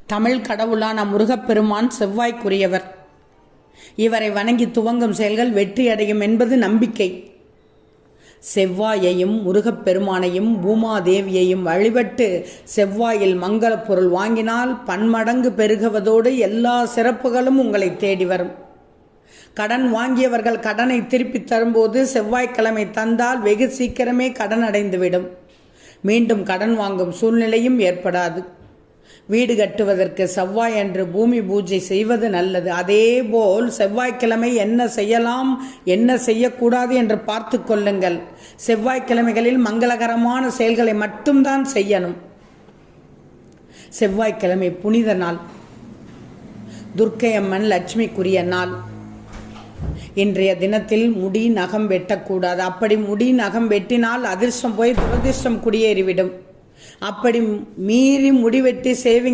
தமிழ் கடவுளான முருகப்பெருமான் செவ்வாய்க்குரியவர். இவரை வணங்கி துவங்கும் செயல்கள் வெற்றியடையும் என்பது நம்பிக்கை. செவ்வாயையும் முருகப்பெருமானையும் பூமாதேவியையும் வழிபட்டு செவ்வாயில் மங்கள பொருள் வாங்கினால் பன்மடங்கு பெருகுவதோடு எல்லா சிறப்புகளும் உங்களை தேடி வரும். கடன் வாங்கியவர்கள் கடனை திருப்பி தரும்போது செவ்வாய்க்கிழமை தந்தால் வெகு சீக்கிரமே கடன் அடைந்துவிடும். மீண்டும் கடன் வாங்கும் சூழ்நிலையும் ஏற்படாது. வீடு கட்டுவதற்கு செவ்வாய் அன்று பூமி பூஜை செய்வது நல்லது. அதேபோல் செவ்வாய்க்கிழமை என்ன செய்யலாம் என்ன செய்யக்கூடாது என்று பார்த்து கொள்ளுங்கள். செவ்வாய்க்கிழமைகளில் மங்களகரமான செயல்களை மட்டும்தான் செய்யணும். செவ்வாய்க்கிழமை புனித நாள், துர்க்கை அம்மன் லட்சுமிக்குரிய நாள். இன்றைய தினத்தில் முடி நகம் வெட்டக்கூடாது. அப்படி முடி நகம் வெட்டினால் அதிர்ஷ்டம் போய் துரதிர்ஷ்டம் குடியேறிவிடும். அப்படி மீறி முடிவெட்டி சேவிங்